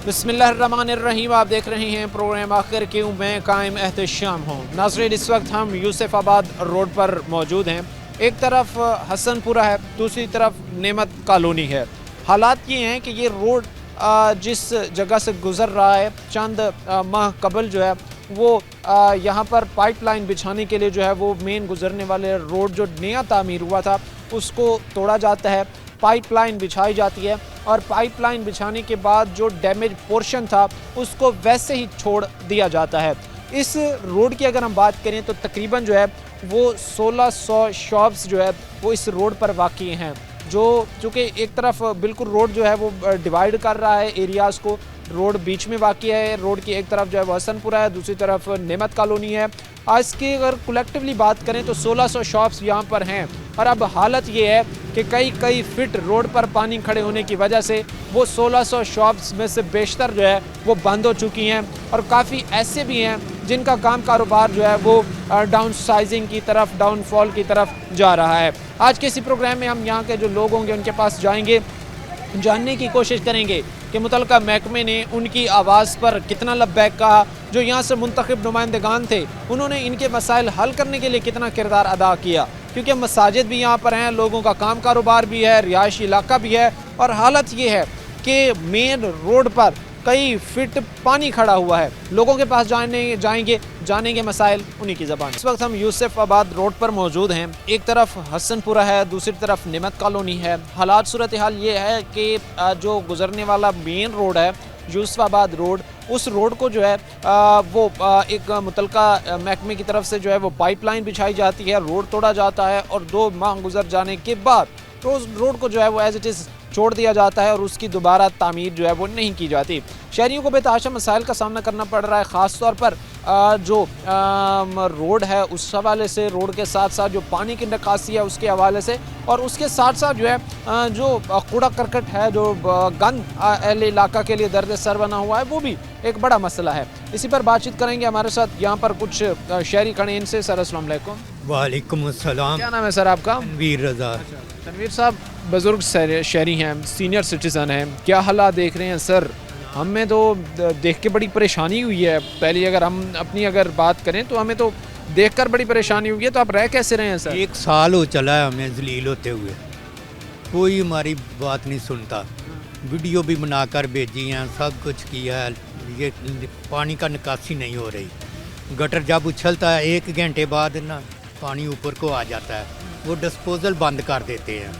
बिस्मिल्लाहिर्रहमानिर्रहीम। आप देख रहे हैं प्रोग्राम आखिर क्यों मैं कायम एहतशाम हूँ। नाज़रीन, इस वक्त हम यूसुफाबाद रोड पर मौजूद हैं। एक तरफ हसनपुरा है, दूसरी तरफ नेमत कॉलोनी है। हालात ये हैं कि ये रोड जिस जगह से गुज़र रहा है, चंद माह कबल जो है वो यहाँ पर पाइपलाइन बिछाने के लिए जो है वो मेन गुज़रने वाले रोड जो नया तामीर हुआ था उसको तोड़ा जाता है, पाइपलाइन बिछाई जाती है और पाइपलाइन बिछाने के बाद जो डैमेज पोर्शन था उसको वैसे ही छोड़ दिया जाता है। इस रोड की अगर हम बात करें तो तकरीबन जो है वो 1600 शॉप्स जो है वो इस रोड पर वाक़ई हैं, जो चूँकि एक तरफ बिल्कुल रोड जो है वो डिवाइड कर रहा है एरियाज़ को। रोड बीच में वाक़ई है, रोड की एक तरफ जो है वो हसनपुरा है, दूसरी तरफ नेमत कॉलोनी है। आज की अगर कलेक्टिवली बात करें तो 1600 शॉप्स यहाँ पर हैं और अब हालत ये है कि कई फिट रोड पर पानी खड़े होने की वजह से वो 1600 शॉप्स में से बेशतर जो है वो बंद हो चुकी हैं और काफ़ी ऐसे भी हैं जिनका काम कारोबार जो है वो डाउन साइजिंग की तरफ, डाउनफॉल की तरफ जा रहा है। आज के इसी प्रोग्राम में हम यहाँ के जो लोग होंगे उनके पास जाएंगे, जानने की कोशिश करेंगे कि मुतलका महकमे ने उनकी आवाज़ पर कितना लब्बैक कहा, जो यहाँ से मुंतखब नुमाइंदगान थे उन्होंने इनके मसाइल हल करने के लिए कितना किरदार अदा किया, क्योंकि मसाजिद भी यहाँ पर हैं, लोगों का काम कारोबार भी है, रिहायशी इलाका भी है और हालत ये है कि मेन रोड पर कई फिट पानी खड़ा हुआ है। लोगों के पास जानेंगे मसाइल उन्हीं की ज़बान। इस वक्त हम यूसुफाबाद रोड पर मौजूद हैं। एक तरफ हसनपुरा है, दूसरी तरफ नेमत कॉलोनी है। हालात सूरत हाल ये है कि जो गुजरने वाला मेन रोड है यूसुफाबाद रोड, उस रोड को जो है वो एक मुतलका महकमे की तरफ से जो है वो पाइपलाइन बिछाई जाती है, रोड तोड़ा जाता है और 2 माह गुजर जाने के बाद रोड को जो है वो एज इट इज़ छोड़ दिया जाता है और उसकी दोबारा तामीर जो है वो नहीं की जाती। शहरियों को बेतहाशा मसाइल का सामना करना पड़ रहा है, ख़ास तौर पर जो रोड है उस हवाले से, रोड के साथ साथ जो पानी की निकासी है उसके हवाले से, और उसके साथ साथ जो है जो कूड़ा करकट है, जो गंद अहले इलाका के लिए दर्द सर बना हुआ है, वो भी एक बड़ा मसला है। इसी पर बातचीत करेंगे। हमारे साथ यहाँ पर कुछ शहरी खड़े, इनसे। सर अस्सलाम वालेकुम। वालेकुम अस्सलाम। क्या नाम है सर आपका? तनवीर रज़ा। तनवीर साहब बुज़ुर्ग शहरी हैं, सीनियर सिटीज़न हैं, क्या हालात देख रहे हैं सर? हमें तो देख के बड़ी परेशानी हुई है। पहले अगर हम अपनी बात करें तो हमें तो देखकर बड़ी परेशानी हुई है, तो आप रह कैसे रहे हैं सर? 1 साल हो चला है हमें जलील होते हुए, कोई हमारी बात नहीं सुनता। वीडियो भी बनाकर भेजी हैं, सब कुछ किया है, ये पानी का निकासी नहीं हो रही। गटर जब उछलता है 1 घंटे बाद ना पानी ऊपर को आ जाता है, वो डिस्पोजल बंद कर देते हैं।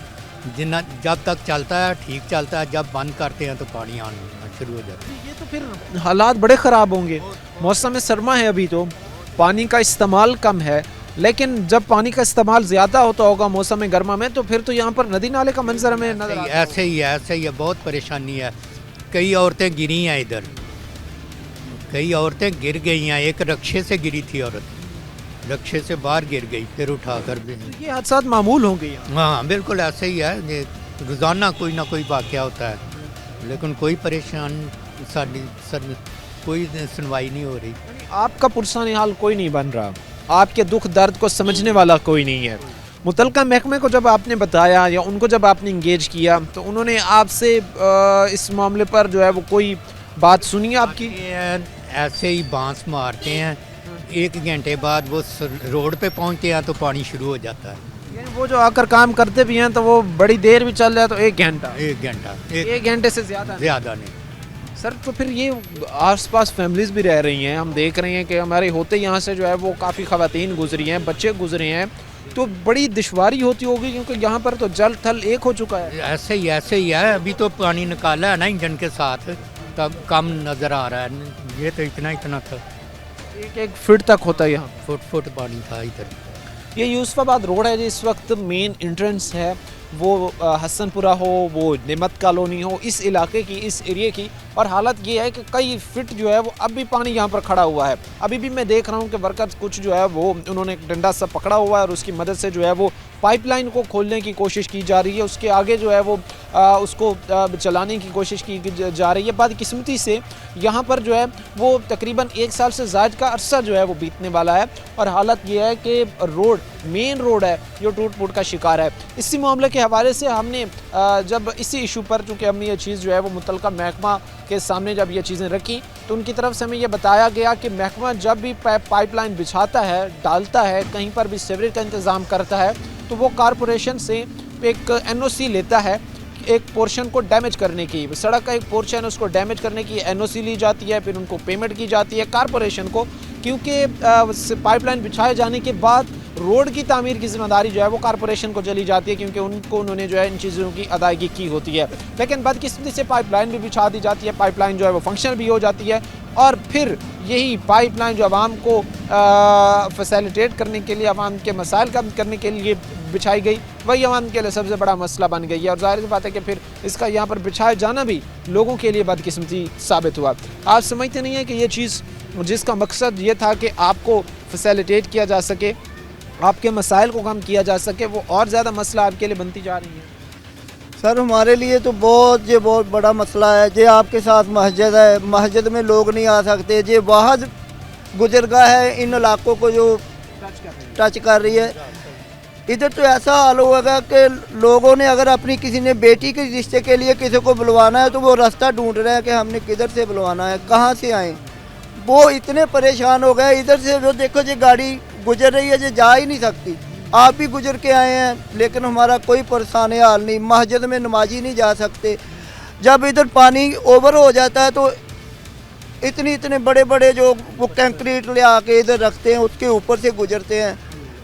जब तक चलता है ठीक चलता है, जब बंद करते हैं तो पानी आना शुरू हो जाता है। ये तो फिर हालात बड़े ख़राब होंगे। मौसम सरमा है, अभी तो पानी का इस्तेमाल कम है, लेकिन जब पानी का इस्तेमाल ज़्यादा होता होगा मौसम गर्मा में, तो फिर तो यहाँ पर नदी नाले का मंजर हमें नजर आता है। ऐसे ही है, बहुत परेशानी है। कई औरतें गिरी हैं इधर, कई औरतें गिर गई हैं। एक रक्शे से गिरी थी औरत, रक्शे से बाहर गिर गई, फिर उठा कर भी। ये हादसा मामूल हो गई। हाँ बिल्कुल ऐसे ही है, ये रोज़ाना कोई ना कोई वाक़या होता है, लेकिन कोई परेशान कोई सुनवाई नहीं हो रही। आपका पुरसाने हाल कोई नहीं बन रहा, आपके दुख दर्द को समझने वाला कोई नहीं है। मुतलका महकमे को जब आपने बताया या उनको जब आपने इंगेज किया तो उन्होंने आपसे इस मामले पर जो है वो कोई बात सुनी आपकी? ऐसे ही बांस मारते हैं, 1 घंटे बाद वो रोड पे पहुंचते हैं तो पानी शुरू हो जाता है। वो जो आकर काम करते भी हैं तो वो बड़ी देर भी चल जाए तो 1 घंटा, 1 घंटे से ज़्यादा नहीं सर। तो फिर ये आसपास फैमिलीज़ भी रह रही हैं, हम देख रहे हैं कि हमारे होते यहाँ से जो है वो काफ़ी ख़वातीन गुजरी हैं, बच्चे गुजरे हैं, तो बड़ी दुश्वारी होती होगी क्योंकि यहाँ पर तो जल थल एक हो चुका है। ऐसे ही है। अभी तो पानी निकाला है ना इंजन के साथ, तब कम नज़र आ रहा है। ये तो इतना था, 1 फीट तक होता है यहाँ, फुट पानी था इधर। ये यूसुफाबाद रोड है, जिस वक्त मेन एंट्रेंस है वो हसनपुरा हो, वो नेमत कॉलोनी हो, इस इलाके की, इस एरिया की। और हालत ये है कि कई फिट जो है वो अब भी पानी यहाँ पर खड़ा हुआ है। अभी भी मैं देख रहा हूँ कि वर्कर्स कुछ जो है वो उन्होंने एक डंडा सा पकड़ा हुआ है और उसकी मदद से जो है वो पाइपलाइन को खोलने की कोशिश की जा रही है। उसके आगे जो है वो उसको चलाने की कोशिश की जा रही है। बदकिस्मती से यहाँ पर जो है वो तकरीबन 1 साल से ज़्यादा का अरसा जो है वो बीतने वाला है और हालत ये है कि रोड, मेन रोड है जो टूट फूट का शिकार है। इसी मामले के हवाले से हमने जब इसी इशू पर, चूँकि हमने ये चीज़ जो है वो मुतलका महकमा के सामने जब ये चीज़ें रखी तो उनकी तरफ से हमें ये बताया गया कि महकमा जब भी पाइपलाइन बिछाता है, डालता है, कहीं पर भी सीवरेज का इंतज़ाम करता है तो वो कारपोरेशन से एक NOC लेता है एक पोर्शन को डैमेज करने की। सड़क का एक पोर्शन है उसको डैमेज करने की NOC ली जाती है, फिर उनको पेमेंट की जाती है कारपोरेशन को, क्योंकि पाइपलाइन बिछाए जाने के बाद रोड की तामीर की जिम्मेदारी जो है वो कारपोरेशन को चली जाती है, क्योंकि उन्होंने जो है इन चीज़ों की अदायगी की होती है। लेकिन बदकिस्मती से पाइपलाइन भी बिछा दी जाती है, पाइपलाइन जो है वो फंक्शनल भी हो जाती है और फिर यही पाइपलाइन जो आवाम को फैसिलिटेट करने के लिए, आवाम के मसाइल कम करने के लिए बिछाई गई, वही आवाम के लिए सबसे बड़ा मसला बन गई है। और ज़ाहिर सी बात है कि फिर इसका यहाँ पर बिछाया जाना भी लोगों के लिए बदकिस्मती साबित हुआ। आप समझते नहीं हैं कि ये चीज़ जिसका मकसद ये था कि आपको फैसिलिटेट किया जा सके, आपके मसाइल को कम किया जा सके, वो और ज़्यादा मसला आपके लिए बनती जा रही है। सर हमारे लिए तो बहुत बड़ा मसला है। जे आपके साथ मस्जिद है, मस्जिद में लोग नहीं आ सकते। जे वाहद गुजरगाह है इन इलाकों को जो टच कर रही है, इधर तो ऐसा हाल होगा कि लोगों ने अगर अपनी किसी ने बेटी के रिश्ते के लिए किसी को बुलवाना है तो वो रास्ता ढूंढ रहे हैं कि हमने किधर से बुलवाना है, कहाँ से आए। वो इतने परेशान हो गए, इधर से जो देखो जी गाड़ी गुजर रही है, जो जा ही नहीं सकती। आप भी गुजर के आए हैं लेकिन हमारा कोई परेशान हाल नहीं। मस्जिद में नमाजी नहीं जा सकते। जब इधर पानी ओवर हो जाता है तो इतने बड़े बड़े जो वो कंक्रीट ले आके इधर रखते हैं, उसके ऊपर से गुजरते हैं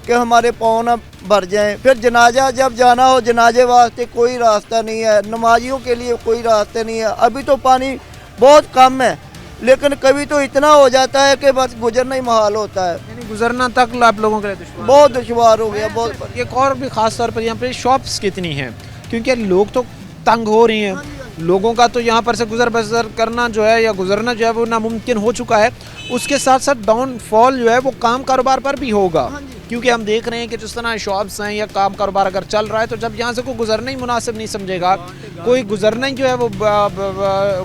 कि हमारे पाँव ना भर जाएं। फिर जनाजा जब जाना हो, जनाजे वास्ते कोई रास्ता नहीं है, नमाजियों के लिए कोई रास्ता नहीं है। अभी तो पानी बहुत कम है लेकिन कभी तो इतना हो जाता है कि बस गुजरना ही मुहाल होता है। यानी गुजरना तक आप लोगों के लिए दुश्वार, बहुत दुश्वार हो गया। बहुत एक और भी ख़ास तौर पर यहाँ पे शॉप्स कितनी हैं, क्योंकि लोग तो तंग हो रही हैं। लोगों का तो यहाँ पर से गुजर बसर करना जो है या गुजरना जो है वो नामुमकिन हो चुका है। उसके साथ साथ डाउनफॉल जो है वो काम कारोबार पर भी होगा, क्योंकि हम देख रहे हैं कि जिस तरह शॉप्स हैं या काम कारोबार अगर चल रहा है तो जब यहाँ से कोई गुजरना ही मुनासिब नहीं समझेगा, कोई गुजरना ही जो है वो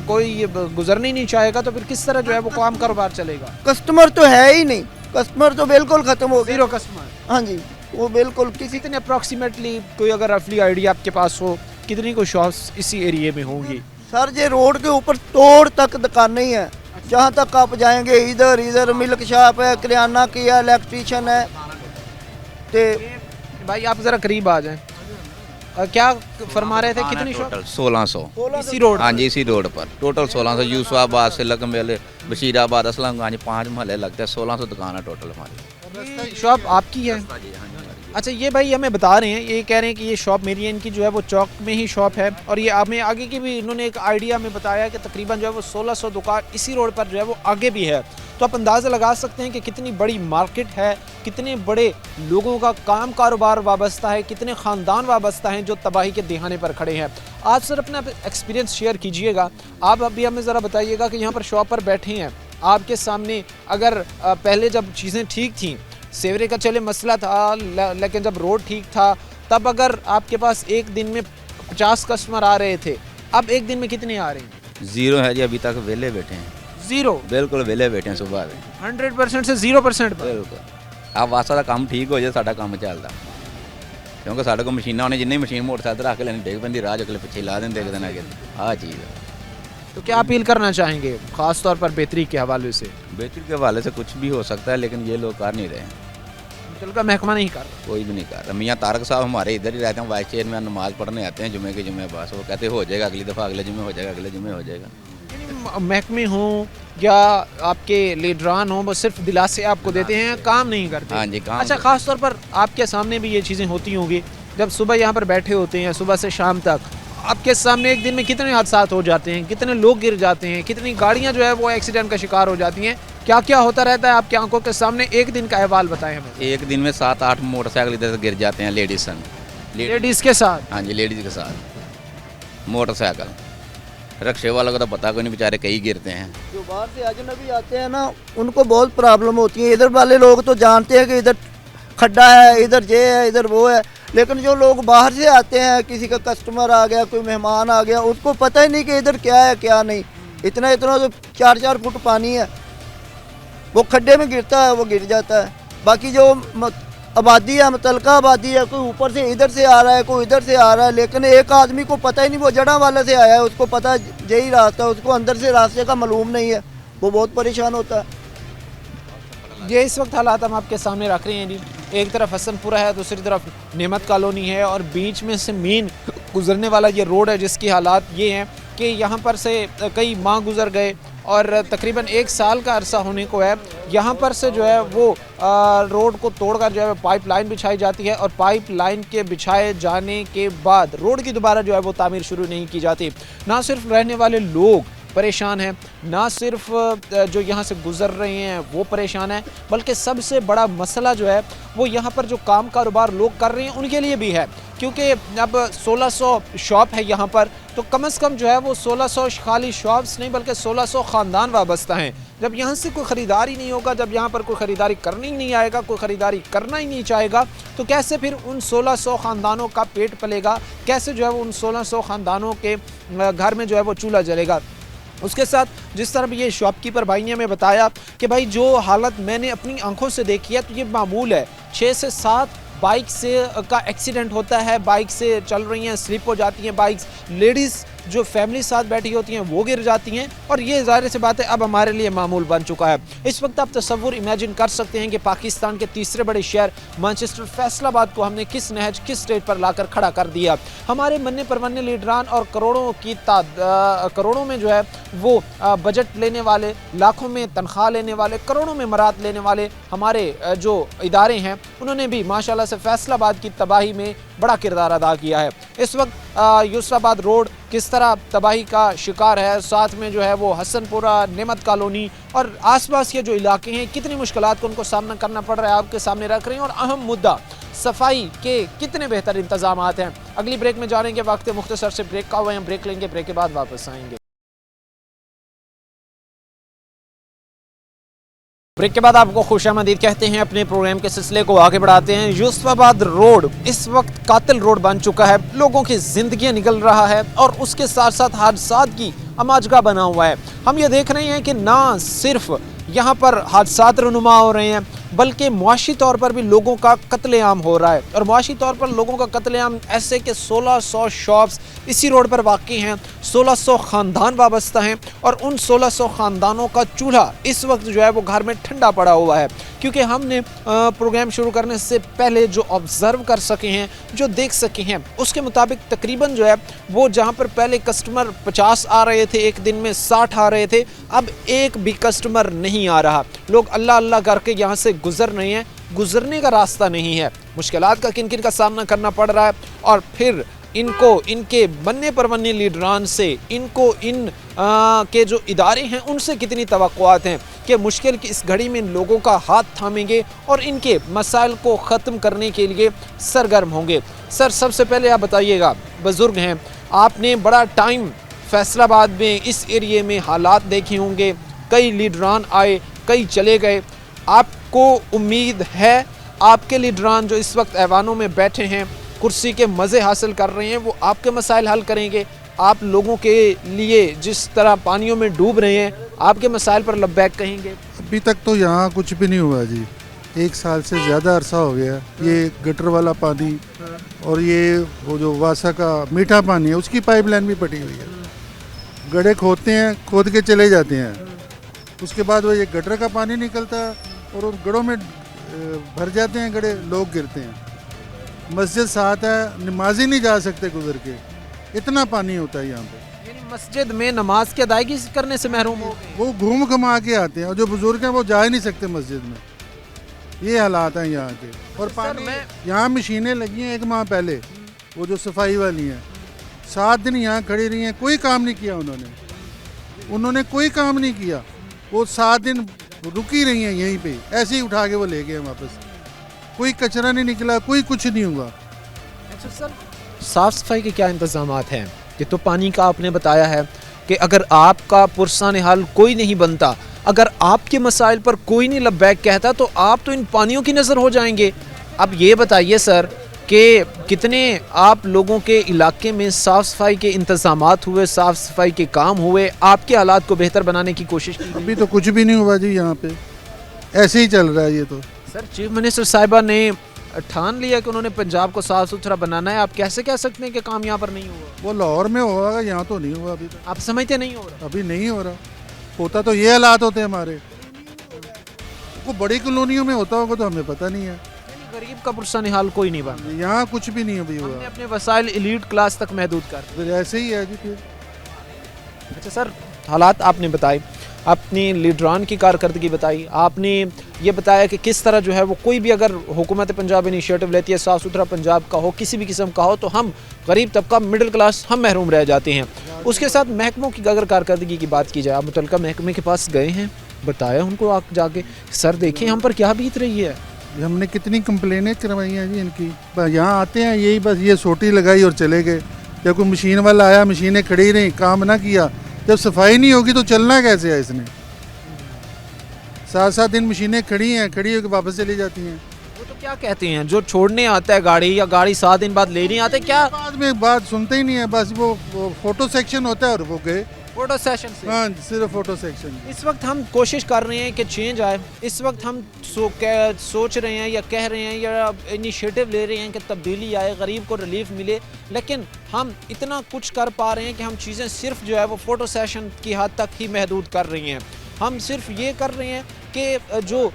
कोई गुजरना ही नहीं चाहेगा तो फिर किस तरह जो है वो काम कारोबार चलेगा। कस्टमर तो है ही नहीं, कस्टमर तो बिल्कुल ख़त्म हो गया। Zero customer. हाँ जी, वो बिल्कुल किसी कितने अप्रॉक्सीमेटली कोई अगर रफली आइडिया आपके पास हो कितनी को शॉप्स इसी एरिया में होंगी? सर ये रोड के ऊपर तोड़ तक दुकानें ही हैं। जहाँ तक आप जाएंगे इधर मिल्क शॉप है, किराना की है, इलेक्ट्रीशियन है। तो भाई आप ज़रा करीब आ जाएं। क्या फरमा रहे थे, कितनी शॉप? टोटल 1600 इसी रोड? हाँ जी, इसी रोड पर टोटल 1600। यूसुफाबाद से लकमेल, बशीराबाद, असलमगंज 5 महल लगते हैं। 1600 दुकान है टोटल हमारी। शॉप आपकी है? अच्छा, ये भाई हमें बता रहे हैं, ये कह रहे हैं कि ये शॉप मेरी है, इनकी जो है वो चौक में ही शॉप है और ये हमें आगे की भी इन्होंने एक आइडिया में बताया कि तकरीबन जो है वो 1600 दुकान इसी रोड पर जो है वो आगे भी है। तो आप अंदाज़ा लगा सकते हैं कि कितनी बड़ी मार्केट है, कितने बड़े लोगों का काम कारोबार वाबस्ता है, कितने ख़ानदान वाबस्ता हैं जो तबाही के दिहाने पर खड़े हैं। आप सर अपना एक्सपीरियंस शेयर कीजिएगा। आप अभी हमें ज़रा बताइएगा कि यहाँ पर शॉप पर बैठे हैं, आपके सामने अगर पहले जब चीज़ें ठीक थी, सेवरे का चले मसला था, लेकिन जब रोड ठीक था तब अगर आपके पास एक दिन में 50 कस्टमर आ रहे थे, अब एक दिन में कितने आ रहे हैं? 0 है जी, अभी तक वेले बैठे हैं। 0? बिल्कुल वेले बैठे हैं सुबह में। 100% से 0% पर? बिल्कुल। आप वास्ता का काम ठीक हो जाए, साडा काम चलता, क्योंकि साढ़े को मशीना होने जिन्नी मशीन मोटरसाइकिल रख लेनी डेग पैंदी, राह अगले पिछे ला देंगे देना कि हाँ चीज़ है। तो क्या अपील करना चाहेंगे ख़ास तौर पर बेहतरी के हवाले से? बेहतरी के हवाले से कुछ भी हो सकता है लेकिन ये लोग कर नहीं रहे हैं। का महकमा नहीं कर रहा, कोई भी नहीं कर रहा। मियाँ तारक साहब हमारे इधर ही रहते हैं, वाइस चेयरमैन, नमाज पढ़ने आते हैं जुमे के जुमे। बस वो कहते हो जाएगा अगली दफ़ा, अगले जुमे हो जाएगा, अगले जुमे हो जाएगा। महकमे हों या आपके लीडरान हों, वो सिर्फ दिलासे आपको देते हैं, काम नहीं करते। हाँ जी, काम। अच्छा, ख़ास तौर पर आपके सामने भी ये चीज़ें होती होंगी जब सुबह यहाँ पर बैठे होते हैं, सुबह से शाम तक आपके सामने एक दिन में कितने हादसा हो जाते हैं, कितने लोग गिर जाते हैं, कितनी गाड़ियाँ जो है वो एक्सीडेंट का शिकार हो जाती हैं, क्या क्या होता रहता है आपकी आंखों के सामने? एक दिन का अहवाल बताएं हमें। एक दिन में 7-8 मोटरसाइकिल इधर से गिर जाते हैं लेडीज़ के साथ? हाँ जी, लेडीज़ के साथ मोटरसाइकिल। रक्शे वालों का तो पता कोई नहीं, बेचारे कई गिरते हैं। जो बाहर से अजनबी आते हैं ना, उनको बहुत प्रॉब्लम होती है। इधर वाले लोग तो जानते हैं कि इधर खड्डा है, इधर ये है, इधर वो है, लेकिन जो लोग बाहर से आते हैं, किसी का कस्टमर आ गया, कोई मेहमान आ गया, उसको पता ही नहीं कि इधर क्या है क्या नहीं। इतना इतना तो 4-4 फुट पानी है, वो खड्डे में गिरता है वो गिर जाता है। बाकी जो आबादी है, मुतलका आबादी है, कोई ऊपर से इधर से आ रहा है, कोई इधर से आ रहा है, लेकिन एक आदमी को पता ही नहीं, वो जड़ा वाला से आया है, उसको पता यही रास्ता है, उसको अंदर से रास्ते का मालूम नहीं है, वो बहुत परेशान होता है। ये इस वक्त हालात हम आपके सामने रख रहे हैं जी। एक तरफ हसनपुरा है, दूसरी तरफ नेमत कॉलोनी है और बीच में से मेन गुजरने वाला ये रोड है, जिसकी हालात ये हैं कि यहाँ पर से कई माह गुजर गए और तकरीबन 1 साल का अरसा होने को है। यहाँ पर से जो है वो रोड को तोड़कर जो है पाइपलाइन बिछाई जाती है और पाइपलाइन के बिछाए जाने के बाद रोड की दोबारा जो है वो तामीर शुरू नहीं की जाती। ना सिर्फ रहने वाले लोग परेशान हैं, ना सिर्फ जो यहाँ से गुज़र रहे हैं वो परेशान हैं, बल्कि सबसे बड़ा मसला जो है वो यहाँ पर जो काम कारोबार लोग कर रहे हैं उनके लिए भी है। क्योंकि अब 1600 शॉप है यहाँ पर, तो कम से कम जो है वो 1600 खाली शॉप्स नहीं बल्कि 1600 ख़ानदान वाबस्ता हैं। जब यहाँ से कोई ख़रीदार ही नहीं होगा, जब यहाँ पर कोई ख़रीदारी करनी ही नहीं आएगा, कोई ख़रीदारी करना ही नहीं चाहेगा, तो कैसे फिर उन 1600 ख़ानदानों का पेट पलेगा, कैसे जो है वो उन 1600 ख़ानदानों के घर में जो है वो चूल्हा जलेगा। उसके साथ जिस तरह ये शॉपकीपर भाई ने हमें बताया कि भाई जो हालत मैंने अपनी आंखों से देखी है तो ये मामूल है, 6 से 7 बाइक से का एक्सीडेंट होता है, बाइक से चल रही हैं, स्लिप हो जाती हैं बाइक्स, लेडीज़ जो फैमिली साथ बैठी होती हैं वो गिर जाती हैं और ये ज़ाहिर सी बात है अब हमारे लिए मामूल बन चुका है। इस वक्त आप तसव्वुर इमेजिन कर सकते हैं कि पाकिस्तान के तीसरे बड़े शहर मैनचेस्टर फैसलाबाद को हमने किस नहज किस स्टेज पर लाकर खड़ा कर दिया। हमारे मन्ने परवन्ने लीडरान और करोड़ों में जो है वो बजट लेने वाले, लाखों में तनख्वाह लेने वाले, करोड़ों में मरात लेने वाले हमारे जो इदारे हैं उन्होंने भी माशाल्लाह से फैसलाबाद की तबाही में बड़ा किरदार अदा किया है। इस वक्त यूसुफाबाद रोड किस तरह तबाही का शिकार है, साथ में जो है वो हसनपुरा, नेमत कॉलोनी और आसपास के जो इलाके हैं कितनी मुश्किलात को उनको सामना करना पड़ रहा है आपके सामने रख रहे हैं। और अहम मुद्दा सफाई के कितने बेहतर इंतजामात हैं। अगली ब्रेक में जाने के वक्त मुख्तसर से ब्रेक का हुआ है, ब्रेक लेंगे, ब्रेक के बाद वापस आएंगे। ब्रेक के बाद आपको खुशामदीद कहते हैं, अपने प्रोग्राम के सिलसिले को आगे बढ़ाते हैं। यूसुफाबाद रोड इस वक्त कातिल रोड बन चुका है, लोगों की जिंदगी निकल रहा है और उसके साथ साथ हादसात की अमाजगा बना हुआ है। हम ये देख रहे हैं कि ना सिर्फ यहाँ पर हादसात रुनुमा हो रहे हैं बल्कि मुआशी तौर पर भी लोगों का कत्लेआम हो रहा है। और मुआशी तौर पर लोगों का कत्लेआम ऐसे कि 1600 शॉप्स इसी रोड पर वाक़ई हैं, 1600 ख़ानदान वाबस्ता हैं और उन 1600 ख़ानदानों का चूल्हा इस वक्त जो है वो घर में ठंडा पड़ा हुआ है। क्योंकि हमने प्रोग्राम शुरू करने से पहले जो ऑब्ज़र्व कर सके हैं, जो देख सके हैं, उसके मुताबिक तकरीबन जो है वो जहाँ पर पहले कस्टमर 50 आ रहे थे, एक दिन में 60 आ रहे थे, अब एक भी कस्टमर नहीं आ रहा। लोग अल्लाह अल्लाह करके यहाँ से गुजर रहे हैं, गुजरने का रास्ता नहीं है। मुश्किलात का किन किन का सामना करना पड़ रहा है और फिर इनको इनके बनने परवन्ने लीडरान से, इनको इन के जो इदारे हैं उनसे कितनी तवक्कुआत हैं कि मुश्किल की इस घड़ी में इन लोगों का हाथ थामेंगे और इनके मसाइल को ख़त्म करने के लिए सरगर्म होंगे। सर, सबसे पहले आप बताइएगा, बुज़ुर्ग हैं, आपने बड़ा टाइम फैसलाबाद में इस एरिए में हालात देखे होंगे, कई लीडरान आए, कई चले गए, आपको उम्मीद है आपके लीडरान जो इस वक्त ऐवानों में बैठे हैं, कुर्सी के मज़े हासिल कर रहे हैं, वो आपके मसाइल हल करेंगे? आप लोगों के लिए जिस तरह पानियों में डूब रहे हैं, आपके मसाइल पर लब्बैक कहेंगे? अभी तक तो यहाँ कुछ भी नहीं हुआ जी, 1 साल से ज़्यादा अरसा हो गया। ये गटर वाला पानी और ये वो जो वासा का मीठा पानी है उसकी पाइपलाइन भी पटी हुई है। गड्ढे खोदते हैं, खोद के चले जाते हैं, उसके बाद वो ये गटर का पानी निकलता है और उन गड्ढों में भर जाते हैं गड्ढे, लोग गिरते हैं। मस्जिद साथ है, नमाजी नहीं जा सकते गुजर के, इतना पानी होता है यहाँ पे। यानी मस्जिद में नमाज की अदायगी करने से महरूम हो गए। वो घूम घुमा के आते हैं और जो बुजुर्ग हैं वो जा ही नहीं सकते मस्जिद में। ये हालात हैं यहाँ के। और पानी यहाँ मशीनें लगी हैं 1 माह पहले, वो जो सफाई वाली हैं, 7 दिन यहाँ खड़ी रही हैं, कोई काम नहीं किया उन्होंने कोई काम नहीं किया। वो 7 दिन रुकी रही हैं यहीं पे, ऐसे ही उठा के वो ले गए वापस। कोई कचरा नहीं निकला, कोई कुछ नहीं हुआ। अच्छा सर, साफ़ सफाई के क्या इंतज़ामात हैं? ये तो पानी का आपने बताया है कि अगर आपका पुरसान हाल कोई नहीं बनता, अगर आपके मसाइल पर कोई नहीं लब्बैक कहता, तो आप तो इन पानियों की नज़र हो जाएंगे। अब ये बताइए सर कि कितने आप लोगों के इलाके में साफ़ सफाई के इंतज़ामात हुए, साफ़ सफाई के काम हुए, आपके हालात को बेहतर बनाने की कोशिश की? अभी तो कुछ भी नहीं हुआ जी, यहाँ पे ऐसे ही चल रहा है ये तो। सर, चीफ मिनिस्टर साहिबा ने ठान लिया कि उन्होंने पंजाब को साफ़ सुथरा बनाना है, आप कैसे कह सकते हैं कि काम यहाँ पर नहीं हुआ? वो लाहौर में होगा, यहाँ तो नहीं हुआ अभी तक। आप समझते नहीं हो रहा? अभी नहीं हो रहा, होता तो ये हालात होते हैं हमारे। वो बड़ी कॉलोनियों में होता होगा तो हमें पता नहीं है। यानी गरीब का पुरसा हाल कोई नहीं बन, यहाँ कुछ भी नहीं अभी हुआ, हमने अपने वसाइल एलीट क्लास तक महदूद कर दिए। फिर ऐसे ही है जी फिर। अच्छा सर, हालात आपने बताए, अपनी लीडरान की कारकर्दगी बताई, आपने ये बताया कि किस तरह जो है वो कोई भी अगर हुकूमत पंजाब इनिशिएटिव लेती है, साफ़ सुथरा पंजाब का हो, किसी भी किस्म का हो, तो हम गरीब तबका, मिडिल क्लास, हम महरूम रह जाते हैं। उसके साथ महकमों की अगर कारकर्दगी की बात की जाए, आप मुतल्लिका महकमे के पास गए हैं, बताया उनको आप जाके, सर देखें हम पर क्या बीत रही है? हमने कितनी कंप्लेनें करवाई हैं जी इनकी। यहाँ आते हैं यही बस ये सोटी लगाई और चले गए। जब कोई मशीन वाला आया, मशीनें खड़ी रहीं, काम ना किया, जब सफाई नहीं होगी तो चलना कैसे है इसने? 7-7 दिन मशीनें खड़ी हैं, खड़ी होकर वापस चली जाती हैं। वो तो क्या कहते हैं, जो छोड़ने आता है गाड़ी, या गाड़ी 7 दिन बाद लेने आते, क्या बाद में बात सुनते ही नहीं है, बस वो फोटो सेक्शन होता है और वो गए। फोटो सेशन से? हाँ, सिर्फ फोटो सेक्शन। इस वक्त हम कोशिश कर रहे हैं कि चेंज आए, इस वक्त हम सोच रहे हैं या कह रहे हैं या इनिशिएटिव ले रहे हैं कि तब्दीली आए, गरीब को रिलीफ मिले, लेकिन हम इतना कुछ कर पा रहे हैं कि हम चीज़ें सिर्फ जो है वो फ़ोटो सेशन की हद तक ही महदूद कर रही हैं। हम सिर्फ ये कर रहे हैं कि जो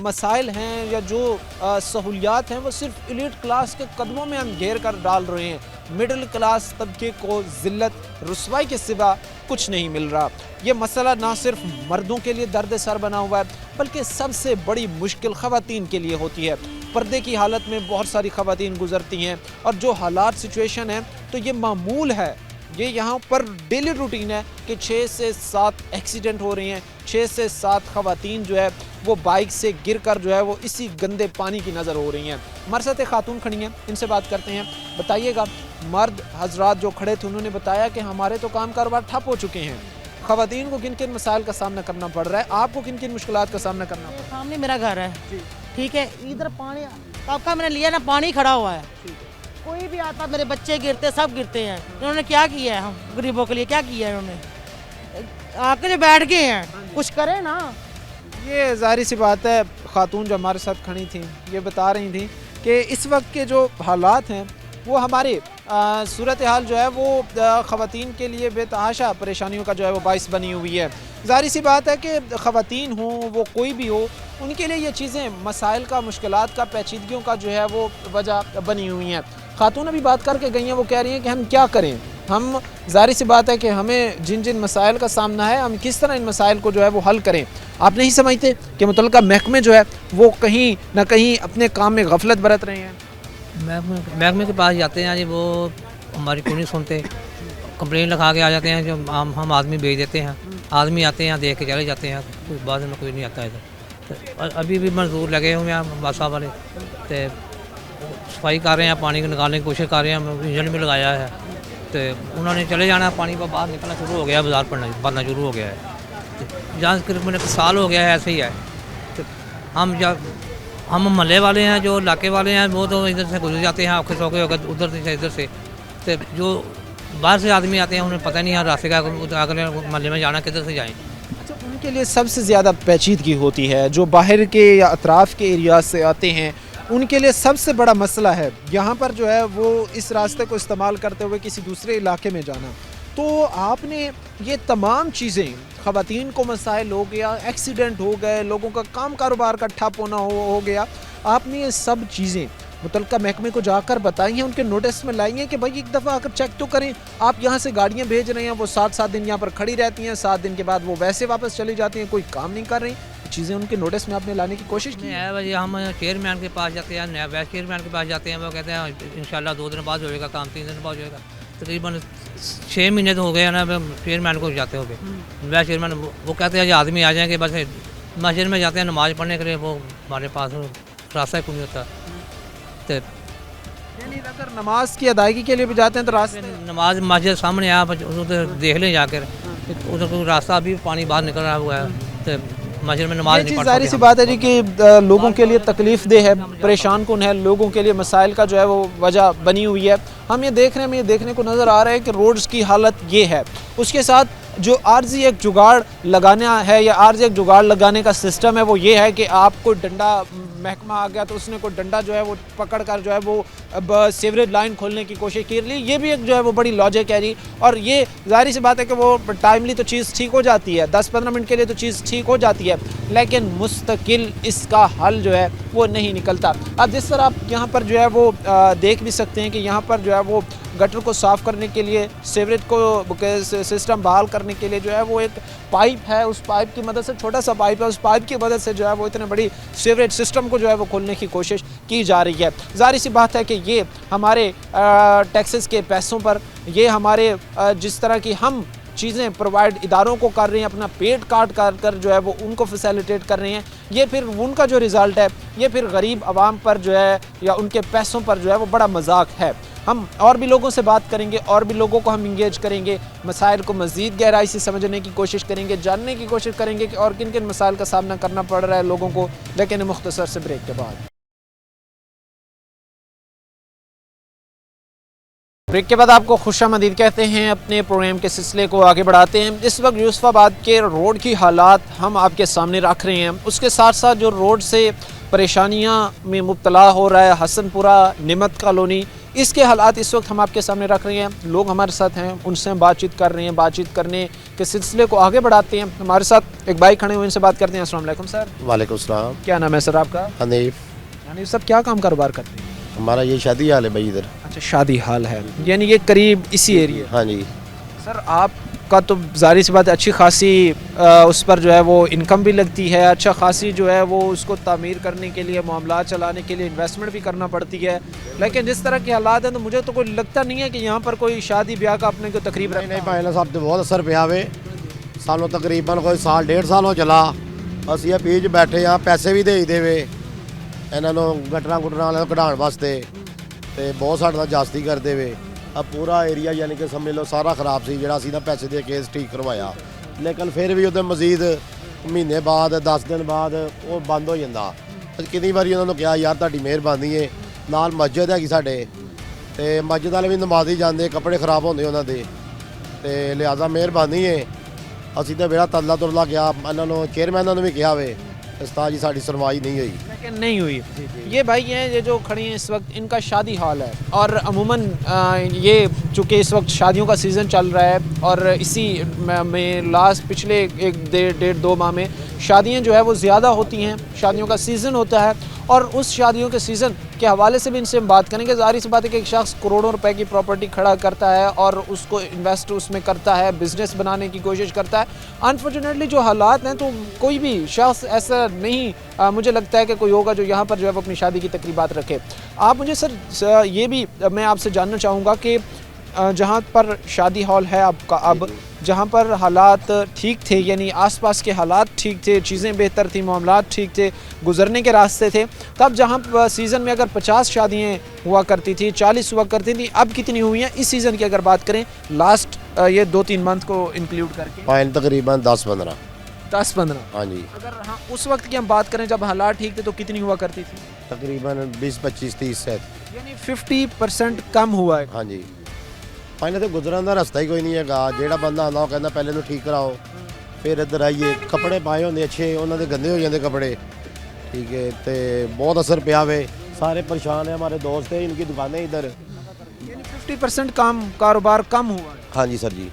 मसाइल हैं या जो सहूलियात हैं वो सिर्फ एलीट क्लास के कदमों में हम घेर कर डाल रहे हैं। मिडिल क्लास तबके को ज़िल्लत रुसवाई के सिवा कुछ नहीं मिल रहा। ये मसला ना सिर्फ मर्दों के लिए दर्द सर बना हुआ है, बल्कि सबसे बड़ी मुश्किल ख़वातीन के लिए होती है। पर्दे की हालत में बहुत सारी ख़वातीन गुजरती हैं, और जो हालात सिचुएशन है तो ये मामूल है, ये यहाँ पर डेली रूटीन है कि 6 से 7 एक्सीडेंट हो रहे हैं, 6 से 7 ख़वातीन जो है वो बाइक से गिरकर जो है वो इसी गंदे पानी की नज़र हो रही हैं। हमारे साथ एक खातून खड़ी हैं, इनसे बात करते हैं। बताइएगा, मर्द हजरात जो खड़े थे उन्होंने बताया कि हमारे तो काम कारोबार ठप हो चुके हैं, ख़वातीन को किन किन मसाइल का सामना करना पड़ रहा है, आपको किन किन मुश्किलात का सामना करना पड़ रहा है? सामने मेरा घर है, ठीक है, इधर पानी कब का मैंने लिया ना, पानी खड़ा हुआ है, कोई भी आता, मेरे बच्चे गिरते, सब गिरते हैं। इन्होंने क्या किया है हम गरीबों के लिए, क्या किया है इन्होंने? आके जो बैठ गए हैं, कुछ करें ना। ये ज़ाहिर सी बात है, खातून जो हमारे साथ खड़ी थी ये बता रही थी कि इस वक्त के जो हालात हैं वो हमारे सूरत हाल जो है वो ख़वातीन के लिए बेतहाशा परेशानियों का जो है वो बाइस बनी हुई है। ज़ाहिर सी बात है कि ख़वातीन हों, वो कोई भी हो, उनके लिए ये चीज़ें मसाइल का, मुश्किलात का, पेचीदगियों का जो है वो वजह बनी हुई हैं। खातून अभी बात करके गई हैं, वो कह रही हैं कि हम क्या करें, हम ज़ाहिर सी बात है कि हमें जिन जिन मसाइल का सामना है, हम किस तरह इन मसाइल को जो है वो हल करें। आप नहीं समझते कि मुतल्लिका महकमे जो है वो कहीं ना कहीं अपने काम में गफलत बरत रहे हैं? महकमे के पास जाते हैं जी, वो हमारी क्यों नहीं सुनते, कंप्लेन लिखा के आ जाते हैं, जो हम आदमी भेज देते हैं, आदमी आते हैं देख के चले जाते हैं, तो बाद में कोई नहीं आता इधर। तो अभी भी मजदूर लगे हुए हैं बासा वाले, तो सफाई कर रहे हैं, पानी को निकालने की कोशिश कर रहे हैं, इंजन भी लगाया है, तो उन्होंने चले जाना, पानी पर बाहर निकलना शुरू हो गया है, बाजार बनना शुरू हो गया है। तो जहाँ तकरीबन 1 साल हो गया है ऐसे ही है। तो हम महल्ले वाले हैं, जो इलाके वाले हैं, वो तो इधर से गुजर जाते हैं, औखे सौखे होकर उधर से इधर से। तो जो बाहर से आदमी आते हैं उन्हें पता नहीं है रास्ते का, अगले महल्ले में जाना किधर से जाएं। अच्छा, उनके लिए सबसे ज़्यादा पेचीदगी होती है, जो बाहर के या अतराफ़ के एरिया से आते हैं, उनके लिए सबसे बड़ा मसला है यहाँ पर जो है वो इस रास्ते को इस्तेमाल करते हुए किसी दूसरे इलाके में जाना। तो आपने ये तमाम चीज़ें, ख़वातीन को मसाइल हो गया, एक्सीडेंट हो गए, लोगों का काम कारोबार का ठप होना हो गया, आपने ये सब चीज़ें मुतल्लिका महकमे को जाकर बताई हैं, उनके नोटिस में लाई हैं कि भाई एक दफ़ा आकर चेक तो करें। आप यहाँ से गाड़ियाँ भेज रहे हैं, वो 7-7 दिन यहाँ पर खड़ी रहती हैं, 7 दिन के बाद वो वैसे वापस चली जाती हैं, कोई काम नहीं कर रही। चीज़ें उनके नोटिस में आपने लाने की कोशिश की है भाई? हम चेयरमैन के पास जाते हैं, नया वाइस चेयरमैन के पास जाते हैं, वो कहते हैं इंशाल्लाह 2 दिन बाद होएगा काम, 3 दिन बाद होएगा। तकरीबन 6 महीने तो हो गए ना चेयरमैन को जाते हो गए। वाइस चेयरमैन वो कहते हैं आदमी आ जाएंगे, बस मस्जिद में जाते हैं नमाज़ पढ़ने के लिए, वो हमारे पास रास्ता ही कोई नहीं होता। तो यानी अगर नमाज की अदायगी के लिए भी जाते हैं तो रास्ते, नमाज मस्जिद सामने आप उधर देख लें जाकर, उधर कोई रास्ता अभी पानी बाहर निकल रहा हुआ है, तो मस्जिद में नमाज ये नहीं चीज़ पढ़ जाहिर सी सकते बात है जी कि लोगों के लिए तकलीफ देह है, परेशान कुन है, लोगों के लिए मसाइल का जो है वो वजह बनी हुई है। हम ये देख रहे हैं, हमें ये देखने को नज़र आ रहा है कि रोड्स की हालत ये है। उसके साथ जो आर्जी एक जुगाड़ लगाना है या आर्जी एक जुगाड़ लगाने का सिस्टम है वो ये है कि आपको डंडा महकमा आ गया तो उसने कोई डंडा जो है वो पकड़ कर जो है वो सीवरेज लाइन खोलने की कोशिश की ली। ये भी एक जो है वो बड़ी लॉजिक है जी, और ये जाहिर सी बात है कि वो टाइमली तो चीज़ ठीक हो जाती है, 10-15 मिनट के लिए तो चीज़ ठीक हो जाती है, लेकिन मुस्तकिल इसका हल जो है वो नहीं निकलता। अब जिस तरह आप यहाँ पर जो है वो देख भी सकते हैं कि यहाँ पर जो है वो गटर को साफ़ करने के लिए, सीवरेज को सिस्टम बहाल करने के लिए जो है वो एक पाइप है, उस पाइप की मदद से, छोटा सा पाइप है, उस पाइप की मदद से जो है वो इतने बड़ी सीवरेज सिस्टम को जो है वो खोलने की कोशिश की जा रही है। जाहिर सी बात है कि ये हमारे टैक्सेस के पैसों पर, ये हमारे जिस तरह की हम चीज़ें प्रोवाइड इदारों को कर रहे हैं, अपना पेट काट कर जो है वो उनको फैसिलिटेट कर रहे हैं, ये फिर उनका जो रिज़ल्ट है ये फिर गरीब आवाम पर जो है या उनके पैसों पर जो है वो बड़ा मजाक है। हम और भी लोगों से बात करेंगे, और भी लोगों को हम इंगेज करेंगे, मसाइल को मज़ीद गहराई से समझने की कोशिश करेंगे, जानने की कोशिश करेंगे कि और किन किन मसाइल का सामना करना पड़ रहा है लोगों को, लेकिन मुख्तसर से ब्रेक के बाद। ब्रेक के बाद आपको खुशामदीद कहते हैं, अपने प्रोग्राम के सिलसिले को आगे बढ़ाते हैं। इस वक्त यूसुफाबाद के रोड की हालात हम आपके सामने रख रहे हैं, उसके साथ साथ जो रोड से परेशानियां में मुब्तला हो रहा है हसनपुरा, निमत कॉलोनी, इसके हालात इस वक्त हम आपके सामने रख रहे हैं। लोग हमारे साथ हैं, उनसे हम बातचीत कर रहे हैं, बातचीत करने के सिलसिले को आगे बढ़ाते हैं। हमारे साथ एक भाई खड़े हुए, इनसे बात करते हैं। अस्सलाम वालेकुम सर। वालेकुम सलाम। क्या नाम है सर आपका? हनीफ। हनीफ साहब, क्या काम कारोबार करते हैं? हमारा ये शादी हाल है भाई इधर। अच्छा, शादी हाल है, यानी ये करीब इसी एरिया? हाँ जी सर, आपका तो जाहिर सी बात है अच्छी खासी उस पर जो है वो इनकम भी लगती है, अच्छा खासी जो है वो उसको तामीर करने के लिए, मामला चलाने के लिए इन्वेस्टमेंट भी करना पड़ती है, लेकिन जिस तरह के हालात हैं तो मुझे तो कोई लगता नहीं है कि यहाँ पर कोई शादी ब्याह का अपने को तकरीब नहीं पाए साहब तो बहुत असर पिया वे सानों, तकरीबन कोई साल 1.5 साल हो चला ਅਸੀਂ ਇਹ ਪੀਜ ਬੈਠੇ ਆ, ਪੈਸੇ ਵੀ ਦੇ ਦੇਵੇ ਇਹਨਾਂ ਨੂੰ ਗਟਰਾਂ ਗੁਟਰਾਂ ਵਾਲਿਆਂ ਨੂੰ ਕਢਾਉਣ ਵਾਸਤੇ, ਤੇ ਬਹੁਤ ਸਾਡੇ ਨਾਲ ਜਾਸਤੀ ਕਰਦੇ ਵੇ। ਆ ਪੂਰਾ ਏਰੀਆ ਯਾਨੀ ਕਿ ਸਮਝ ਲਓ ਸਾਰਾ ਖਰਾਬ ਸੀ, ਜਿਹੜਾ ਅਸੀਂ ਨਾ ਪੈਸੇ ਦੇ ਕੇ ਠੀਕ ਕਰਵਾਇਆ, ਲੇਕਿਨ ਫਿਰ ਵੀ ਉਹਦੇ ਮਜ਼ੀਦ ਮਹੀਨੇ ਬਾਅਦ 10 ਦਿਨ ਬਾਅਦ ਉਹ ਬੰਦ ਹੋ ਜਾਂਦਾ। ਅਸੀਂ ਕਿੰਨੀ ਵਾਰੀ ਉਹਨਾਂ ਨੂੰ ਕਿਹਾ ਯਾਰ ਤੁਹਾਡੀ ਮਿਹਰਬਾਨੀ ਹੈ, ਨਾਲ ਮਸਜਿਦ ਹੈਗੀ ਸਾਡੇ, ਤੇ ਮਸਜਿਦ ਵਾਲੇ ਵੀ ਨਮਾਜ਼ੀ ਜਾਂਦੇ, ਕੱਪੜੇ ਖਰਾਬ ਹੁੰਦੇ ਉਹਨਾਂ ਦੇ, ਤੇ ਲਿਹਾਜ਼ਾ ਮਿਹਰਬਾਨੀ ਹੈ। ਅਸੀਂ ਤਾਂ ਬੇੜਾ ਤਰਲਾ ਤੁਰਲਾ ਗਿਆ, ਇਹਨਾਂ ਨੂੰ ਚੇਅਰਮੈਨਾਂ ਨੂੰ ਵੀ ਕਿਹਾ ਵੇ, उस्ताद जी साड़ी सुनवाई नहीं हुई, लेकिन नहीं हुई। ये भाई हैं ये जो खड़ी हैं इस वक्त, इनका शादी हाल है, और अमूमन ये चूँकि इस वक्त शादियों का सीज़न चल रहा है, और इसी में लास्ट पिछले 1-1.5-2 माह में शादियाँ जो है वो ज़्यादा होती हैं, शादियों का सीज़न होता है, और उस शादियों के सीज़न के हवाले से भी इनसे हम बात करेंगे। ज़ाहिर सी बात है कि एक शख्स करोड़ों रुपए की प्रॉपर्टी खड़ा करता है और उसको इन्वेस्ट उसमें करता है, बिज़नेस बनाने की कोशिश करता है। अनफॉर्चुनेटली जो हालात हैं, तो कोई भी शख्स ऐसा नहीं मुझे लगता है कि कोई होगा जो यहाँ पर जो है वो अपनी शादी की तकरीबात रखे। आप मुझे सर ये भी मैं आपसे जानना चाहूँगा कि जहाँ पर शादी हॉल है आपका, अब जहाँ पर हालात ठीक थे, यानी आसपास के हालात ठीक थे, चीज़ें बेहतर थी, मामलात ठीक थे, गुजरने के रास्ते थे, तब जहाँ सीज़न में अगर 50 शादियाँ हुआ करती थी, 40 हुआ करती थी, अब कितनी हुई हैं इस सीज़न की अगर बात करें, लास्ट ये 2-3 मंथ को इंक्लूड करके? फाइन तकरीबन 10-15। 10-15? हाँ जी। अगर हाँ उस वक्त की हम बात करें जब हालात ठीक थे तो कितनी हुआ करती थी? तकरीबन 20-25-30 से, यानी 50% कम हुआ है। हाँ जी। फाइन तो गुजरन का रस्ता ही कोई नहीं है, ਜਿਹੜਾ ਬੰਦਾ ਆਉਂਦਾ ਉਹ ਕਹਿੰਦਾ ਪਹਿਲੇ ਨੂੰ ਠੀਕ ਕਰਾਓ, ਫਿਰ ਇੱਧਰ ਆਈਏ, ਕੱਪੜੇ ਪਾਏ ਹੁੰਦੇ ਅੱਛੇ, ਉਹਨਾਂ ਦੇ ਗੰਦੇ ਹੋ ਜਾਂਦੇ ਕੱਪੜੇ, ठीक है, तो बहुत असर पिया वे, सारे परेशान है, हमारे दोस्त हैं, इनकी दुकानें इधर। यानी 50% काम कारोबार कम हुआ है। हाँ जी सर जी।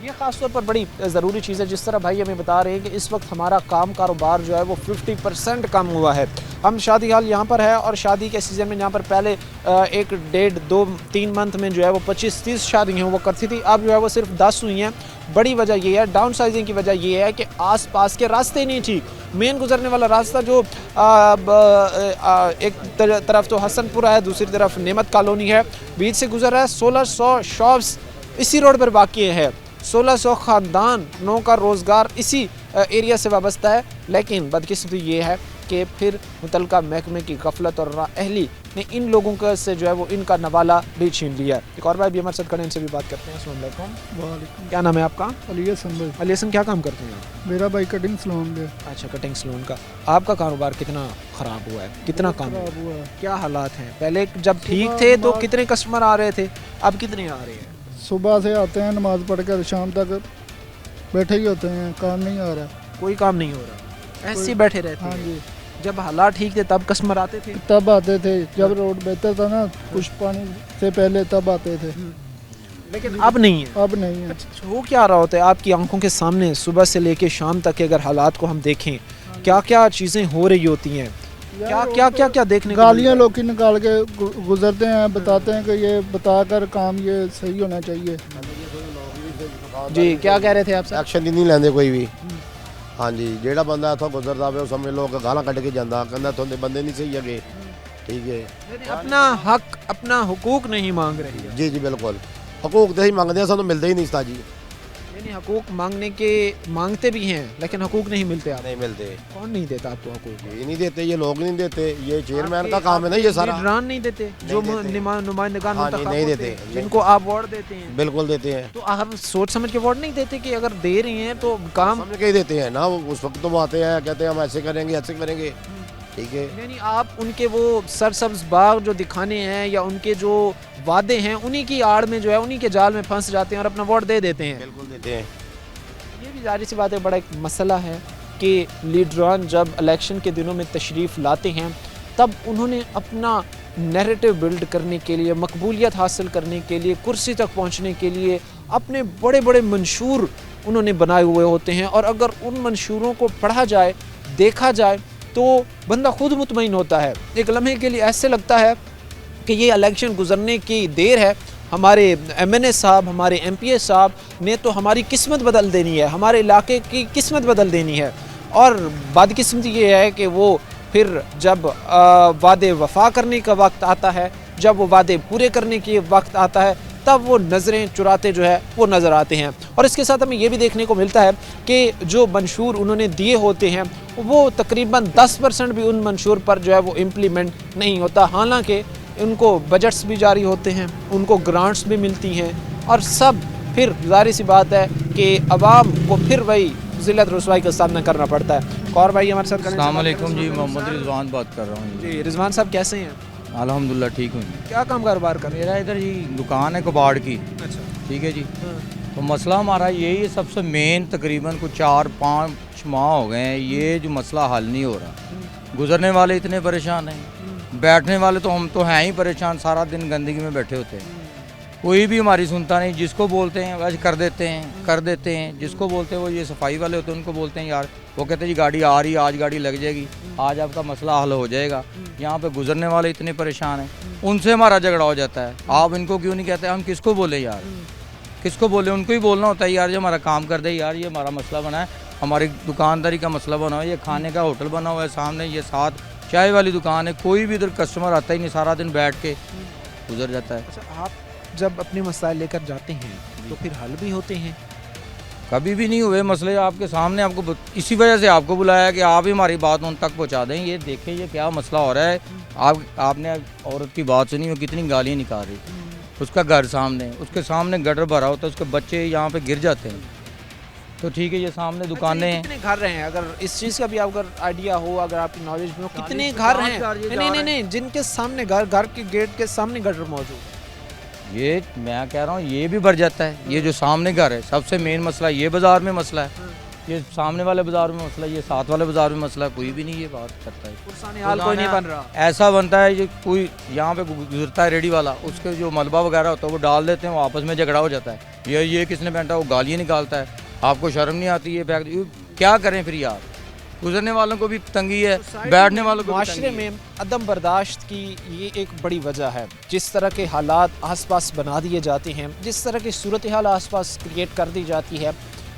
ये ख़ास तौर पर बड़ी ज़रूरी चीज़ है, जिस तरह भाई हमें बता रहे हैं कि इस वक्त हमारा काम कारोबार जो है वो 50% कम हुआ है। हम शादी हाल यहाँ पर है, और शादी के सीज़न में यहाँ पर पहले 1-1.5-2-3 मंथ में जो है वो 25-30 शादियाँ हुआ करती थी, अब जो है वो सिर्फ 10 हुई हैं। बड़ी वजह ये है, डाउन साइजिंग की वजह ये है कि आसपास के रास्ते नहीं ठीक, मेन गुजरने वाला रास्ता जो एक तरफ तो हसनपुरा है, दूसरी तरफ नेमत कॉलोनी है, बीच से गुजर रहा है। 1600 शॉप्स इसी रोड पर वाक़ई है, 1600 ख़ानदानों का रोज़गार इसी एरिया से वाबस्ता है, लेकिन बदकिस्मती ये है कि फिर मुतलका महकमे की गफलत और नाअहली ने इन लोगों का से जो है वो इनका नवाला भी छीन लिया। एक और भाई भी हमारे साथ खड़े, इनसे भी बात करते हैं। अस्सलाम वालेकुम। वालेकुम। क्या नाम है आपका? अली हसन भाई। अली हसन, क्या काम करते हैं? मेरा भाई कटिंग सलोन है। अच्छा, कटिंग सलून का। आपका कारोबार कितना ख़राब हुआ है, कितना काम खराब हुआ है। क्या हालात हैं? पहले जब ठीक थे तो कितने कस्टमर आ रहे थे, अब कितने आ रहे हैं? सुबह से आते हैं नमाज पढ़कर शाम तक बैठे ही होते हैं, काम नहीं आ रहा। कोई काम नहीं हो रहा, ऐसे ही बैठे रहते हाँ हैं। जी, जब हालात ठीक थे तब कस्टमर आते थे। तब आते थे जब रोड बेहतर था ना, कुछ पानी से पहले तब आते थे, लेकिन अब नहीं है। अब नहीं है। हो क्या रहा होता है आपकी आंखों के सामने? सुबह से लेके शाम तक के अगर हालात को हम देखें, क्या क्या चीज़ें हो रही होती हैं, क्या क्या क्या क्या देखने को गालियाँ मिलता लोग की निकाल के गुजरते हैं, बताते हैं कि ये बताकर काम ये सही होना चाहिए। है? जी, क्या कह रहे थे आप? ਐਕਸ਼ਨ ਨਹੀਂ ਲੈਂਦੇ ਕੋਈ ਵੀ। ਹਾਂਜੀ, ਜਿਹੜਾ ਬੰਦਾ ਇੱਥੋਂ ਗੁਜ਼ਰਦਾ ਵੇ ਉਹ ਸਮਝ ਲਓ ਕਿ ਗਾਲਾਂ ਕੱਢ ਕੇ ਜਾਂਦਾ, ਕਹਿੰਦਾ ਤੁਹਾਡੇ ਬੰਦੇ ਨਹੀਂ ਸਹੀ ਹੈਗੇ। ਠੀਕ ਹੈ यानी अपना हक, अपना हुकूक नहीं मांग रही है। ਜੀ ਜੀ ਬਿਲकुल। ਹਕੂਕ ਤੇ ਹੀ ਮੰਗਦੇ ਆ, ਸਾਨੂੰ ਮਿਲਦੇ ਹੀ ਨਹੀਂ ਉਸਤਾਦ ਜੀ। यानी हकूक मांगने के मांगते भी हैं लेकिन हकूक नहीं मिलते आप। नहीं मिलते। कौन नहीं देता आपको हकूक? ये नहीं देते, ये लोग नहीं देते, ये चेयरमैन का काम है ना ये सारा। लीडरान नहीं देते, जो नुमाइंदगान हाँ जी, मुंतखब नहीं होते देते। हैं, जिनको आप वोट देते हैं। बिल्कुल देते हैं। तो आप सोच समझ के वोट नहीं देते कि अगर दे रही हैं तो काम। समझ के ही देते हैं ना, वो उस वक्त तो वो आते हैं कहते हैं हम ऐसे करेंगे ऐसे करेंगे। ठीक है। यानी आप उनके वो सरसब्ज बाग जो दिखाने हैं या उनके जो वादे हैं उन्हीं की आड़ में जो है उन्हीं के जाल में फंस जाते हैं और अपना वोट दे देते हैं। बिल्कुल देते हैं। ये भी जाहिर सी बात है, बड़ा एक मसला है कि लीडरान जब इलेक्शन के दिनों में तशरीफ़ लाते हैं तब उन्होंने अपना नैरेटिव बिल्ड करने के लिए, मकबूलियत हासिल करने के लिए, कुर्सी तक पहुंचने के लिए अपने बड़े बड़े मंशूर उन्होंने बनाए हुए होते हैं। और अगर उन मंशूरों को पढ़ा जाए, देखा जाए तो बंदा खुद मुतमईन होता है। एक लम्हे के लिए ऐसे लगता है कि ये इलेक्शन गुजरने की देर है, हमारे MNA साहब, हमारे MPA साहब ने तो हमारी किस्मत बदल देनी है, हमारे इलाके की किस्मत बदल देनी है। और बदकिस्मती ये है कि वो फिर जब वादे वफा करने का वक्त आता है, जब वो वादे पूरे करने के वक्त आता है, तब वो नज़रें चुराते जो है वो नज़र आते हैं। और इसके साथ हमें ये भी देखने को मिलता है कि जो मंशूर उन्होंने दिए होते हैं वो तकरीबन 10% भी उन मंशूर पर जो है वो इम्प्लीमेंट नहीं होता। हालांकि उनको बजट्स भी जारी होते हैं, उनको ग्रांट्स भी मिलती हैं और सब फिर ज़ाहिर सी बात है कि अवाम को फिर वही ज़िल्लत रसवाई का सामना करना पड़ता है। और भाई हमारे साथ अस्सलाम वालेकुम जी, मोहम्मद रिजवान बात कर रहा हूँ जी। रिजवान साहब कैसे हैं? अल्हम्दुलिल्लाह ठीक हूँ। क्या काम कारोबार कर रहे हैं? मेरा इधर जी दुकान है कबाड़ की। अच्छा, ठीक है जी। तो मसला हमारा यही है, सबसे मेन तकरीबन कुछ 4-5 माह हो गए हैं ये जो मसला हल नहीं हो रहा। गुजरने वाले इतने परेशान हैं, बैठने वाले तो हम तो हैं ही परेशान, सारा दिन गंदगी में बैठे होते हैं। कोई भी हमारी सुनता नहीं, जिसको बोलते हैं वैसे कर देते हैं। जिसको बोलते हैं वो ये सफाई वाले होते हैं, उनको बोलते हैं यार, वो कहते हैं जी गाड़ी आ रही है, आज गाड़ी लग जाएगी, आज आपका मसला हल हो जाएगा। यहाँ पे गुजरने वाले इतने परेशान हैं, उनसे हमारा झगड़ा हो जाता है। आप इनको क्यों नहीं कहते? हम किसको बोले यार, किसको बोले? उनको ही बोलना होता है यार, जो हमारा काम कर दे यार, ये हमारा मसला बना है, हमारी दुकानदारी का मसला बना है, ये खाने का होटल बना हुआ है सामने, ये साथ चाय वाली दुकान है, कोई भी इधर कस्टमर आता ही नहीं, सारा दिन बैठ के गुजर जाता है। अच्छा, आप जब अपने मसाइल लेकर जाते हैं तो फिर हल भी होते हैं? कभी भी नहीं हुए मसले आपके सामने, आपको इसी वजह से आपको बुलाया कि आप ही हमारी बात उन तक पहुंचा दें। ये देखें ये क्या मसला हो रहा है। आपने औरत की बात सुनी हो, कितनी गालियाँ निकाल रही, उसका घर सामने, उसके सामने गटर भरा होता है, उसके बच्चे यहाँ पे गिर जाते हैं। तो ठीक है, ये सामने दुकानें हैं। कितने घर हैं, अगर इस चीज़ का भी अगर आइडिया हो, अगर आपकी नॉलेज में हो, कितने घर हैं नहीं जिनके सामने घर के गेट के सामने गटर मौजूद है? ये मैं कह रहा हूँ ये भी भर जाता है। ये जो सामने घर है सबसे मेन मसला, ये बाज़ार में मसला है, ये सामने वाले बाज़ार में मसला, ये साथ वाले बाज़ार में मसला, कोई भी नहीं ये बात करता है। हाल कोई नहीं बन रहा। ऐसा बनता है ये कोई यहाँ पे गुजरता है रेडी वाला, उसके जो मलबा वगैरह होता है वो डाल देते हैं, वो आपस में झगड़ा हो जाता है। ये किसने पहना, वो गालियाँ निकालता है, आपको शर्म नहीं आती है? क्या करें फिर यार, गुजरने वालों को भी तंगी है, बैठने वालों को भी माशरे तंगी है। में अदम बर्दाश्त की ये एक बड़ी वजह है। जिस तरह के हालात आसपास बना दिए जाते हैं, जिस तरह की सूरत हाल आसपास क्रिएट कर दी जाती है,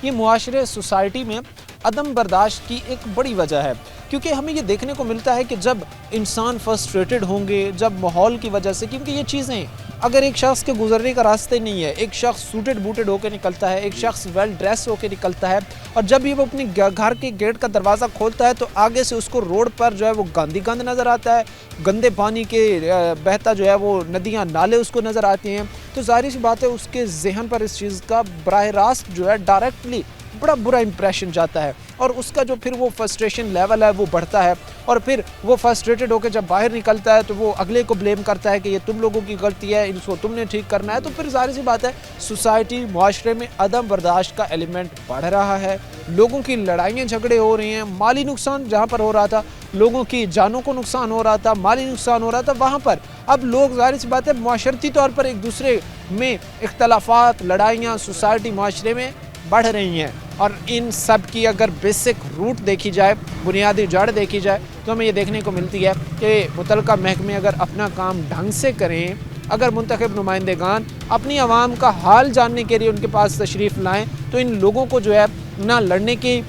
ये मुआशरे सोसाइटी में अदम बर्दाश्त की एक बड़ी वजह है। क्योंकि हमें ये देखने को मिलता है कि जब इंसान फ्रस्ट्रेटेड होंगे, जब माहौल की वजह से, क्योंकि ये चीज़ें अगर एक शख्स के गुजरने का रास्ते नहीं है, एक शख्स सूटेड बूटेड होकर निकलता है, एक शख्स वेल ड्रेस होकर निकलता है और जब भी वो अपने घर के गेट का दरवाज़ा खोलता है तो आगे से उसको रोड पर जो है वो गंद नज़र आता है, गंदे पानी के बहता जो है वो नदियाँ नाले उसको नज़र आते हैं। तो जाहिर सी बात है उसके जहन पर इस चीज़ का बराह रास्त जो है डायरेक्टली बड़ा बुरा इंप्रेशन जाता है और उसका जो फिर वो फ्रस्ट्रेशन लेवल है वो बढ़ता है और फिर वो फ्रस्ट्रेटेड होकर जब बाहर निकलता है तो वो अगले को ब्लेम करता है कि ये तुम लोगों की गलती है, इसको तुमने ठीक करना है। तो फिर जाहिर सी बात है सोसाइटी माशरे में अदम बर्दाश्त का एलिमेंट बढ़ रहा है, लोगों की लड़ाइयाँ झगड़े हो रही हैं, माली नुकसान जहाँ पर हो रहा था, लोगों की जानों को नुकसान हो रहा था, माली नुकसान हो रहा था, वहाँ पर अब लोग जाहिर सी बात है माशरती तौर पर एक दूसरे में इख्तलाफात, लड़ाइयाँ सोसाइटी माशरे में बढ़ रही हैं। और इन सब की अगर बेसिक रूट देखी जाए, बुनियादी जड़ देखी जाए तो हमें ये देखने को मिलती है कि मुतलका महकमे अगर अपना काम ढंग से करें, अगर मुंतखब नुमाइंदेगान अपनी आवाम का हाल जानने के लिए उनके पास तशरीफ़ लाएँ तो इन लोगों को जो है ना लड़ने की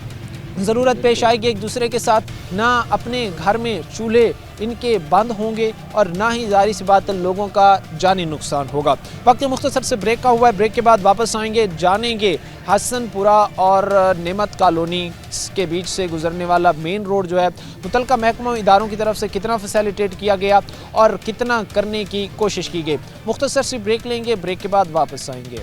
ज़रूरत पेश आएगी एक दूसरे के साथ, ना अपने घर में चूल्हे इनके बंद होंगे और ना ही जाहिर सी बात लोगों का जानी नुकसान होगा। वक्त मुख्तसर से ब्रेक का हुआ है, ब्रेक के बाद वापस आएंगे, जानेंगे हसनपुरा और नेमत कॉलोनी के बीच से गुजरने वाला मेन रोड जो है मुतलका महकमा इदारों की तरफ से कितना फैसिलिटेट किया गया और कितना करने की कोशिश की गई। मुख्तसर से ब्रेक लेंगे, ब्रेक के बाद वापस आएंगे।